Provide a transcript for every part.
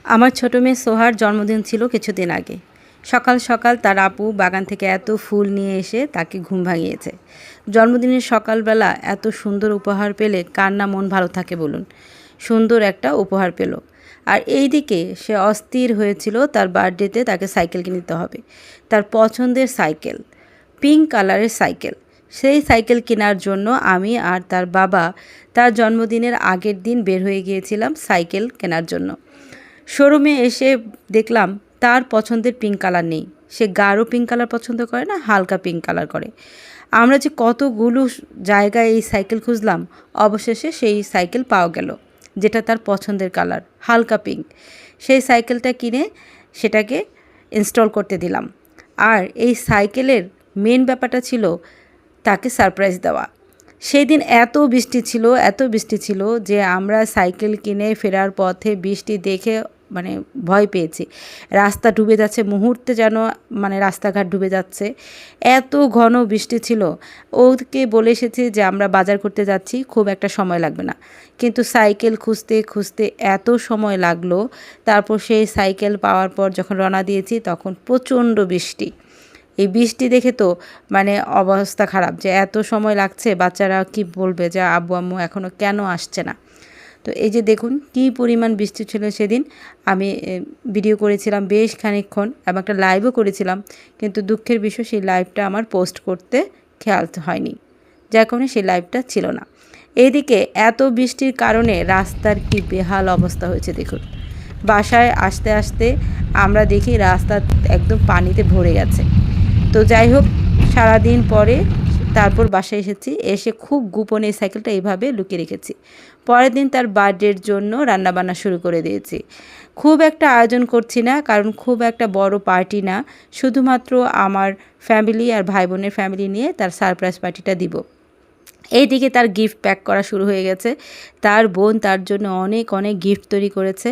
আমার ছোট মেয়ে সোহার জন্মদিন ছিল কিছুদিন আগে। সকাল সকাল তার আপু বাগান থেকে এত ফুল নিয়ে এসে তাকে ঘুম ভাঙিয়েছে। জন্মদিনের সকালবেলা এত সুন্দর উপহার পেলে কার না মন ভালো থাকে বলুন। সুন্দর একটা উপহার পেল। আর এই দিকে সে অস্থির হয়েছিল তার বার্থডেতে তাকে সাইকেল কিনে দিতে হবে। তার পছন্দের সাইকেল, পিঙ্ক কালারের সাইকেল। সেই সাইকেল কেনার জন্য আমি আর তার বাবা তার জন্মদিনের আগের দিন বের হয়ে গিয়েছিলাম সাইকেল কেনার জন্য। শোরুমে এসে দেখলাম তার পছন্দের পিঙ্ক কালার নেই। সে গাঢ় পিঙ্ক কালার পছন্দ করে না, হালকা পিঙ্ক কালার করে। আমরা যে কতগুলো জায়গায় এই সাইকেল খুঁজলাম, অবশেষে সেই সাইকেল পাওয়া গেল যেটা তার পছন্দের কালার, হালকা পিঙ্ক। সেই সাইকেলটা কিনে সেটাকে ইনস্টল করতে দিলাম। আর এই সাইকেলের মেন ব্যাপারটা ছিল তাকে সারপ্রাইজ দেওয়া। সেই দিন এত বৃষ্টি ছিল যে আমরা সাইকেল কিনে ফেরার পথে বৃষ্টি দেখে ভয় পেয়েছি। রাস্তা ডুবে যাচ্ছে, মুহূর্তে যেন রাস্তাঘাট ডুবে যাচ্ছে, এত ঘন বৃষ্টি ছিল। ওকে বলে এসেছি যে আমরা বাজার করতে যাচ্ছি, খুব একটা সময় লাগবে না। কিন্তু সাইকেল খুঁজতে খুঁজতে এত সময় লাগলো। তারপর সেই সাইকেল পাওয়ার পর যখন রওনা দিয়েছি তখন প্রচণ্ড বৃষ্টি। এই বৃষ্টি দেখে তো অবস্থা খারাপ, যে এত সময় লাগছে, বাচ্চারা কি বলবে যে আব্বু আম্মু এখনও কেন আসছে না। তো এই যে দেখুন কী পরিমাণ বৃষ্টি ছিল সেদিন। আমি ভিডিও করেছিলাম বেশ খানিকক্ষণ এবং একটা লাইভও করেছিলাম, কিন্তু দুঃখের বিষয় সেই লাইভটা আমার পোস্ট করতে খেয়াল হয়নি, যার কারণে সেই লাইভটা ছিল না। এইদিকে এত বৃষ্টির কারণে রাস্তার কি বেহাল অবস্থা হয়েছে দেখুন। বাসায় আসতে আসতে আমরা দেখি রাস্তা একদম পানিতে ভরে গেছে। তো যাই হোক, সারাদিন পরে তারপর বাসায় এসে খুব গোপনে এই সাইকেলটা এইভাবে লুকিয়ে রেখেছি। পরের দিন তার বার্থডের জন্য রান্নাবান্না শুরু করে দিয়েছি। খুব একটা আয়োজন করছি না, কারণ খুব একটা বড় পার্টি না, শুধুমাত্র আমার ফ্যামিলি আর ভাই বোনের ফ্যামিলি নিয়ে তার সারপ্রাইজ পার্টিটা দিব। এইদিকে তার গিফট প্যাক করা শুরু হয়ে গেছে। তার বোন তার জন্য অনেক অনেক গিফট তৈরি করেছে।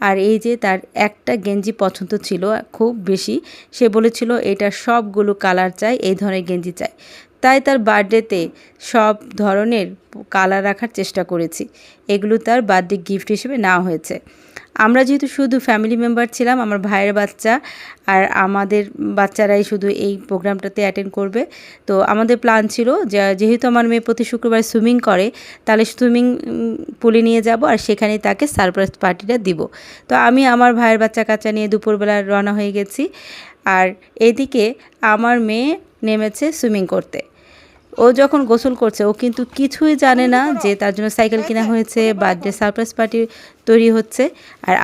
আর এই যে তার একটা গেঞ্জি পছন্দ ছিল খুব বেশি, সে বলেছিল এটার সবগুলো কালার চাই, এই ধরনের গেঞ্জি চাই। তাই তার বার্থডেতে সব ধরনের কালার রাখার চেষ্টা করেছি। এগুলো তার বার্থডে গিফট হিসেবে নেওয়া হয়েছে। আমরা যেহেতু শুধু ফ্যামিলি মেম্বার ছিলাম, আমার ভাইয়ের বাচ্চা আর আমাদের বাচ্চারাই শুধু এই প্রোগ্রামটাতে অ্যাটেন্ড করবে। তো আমাদের প্ল্যান ছিল যেহেতু আমার মেয়ে প্রতি শুক্রবার সুইমিং করে, তাহলে সুইমিং পুলে নিয়ে যাব আর সেখানেই তাকে সারপ্রাইজ পার্টিটা দিব। তো আমি আমার ভাইয়ের বাচ্চা কাচ্চা নিয়ে দুপুরবেলা রওনা হয়ে গেছি। আর এদিকে আমার মেয়ে নেমেছে সুইমিং করতে। ও যখন গোসল করছে, ও কিন্তু কিছুই জানে না যে তার জন্য সাইকেল কেনা হয়েছে, বার্থডে সারপ্রাইজ পার্টি তৈরি হচ্ছে। আর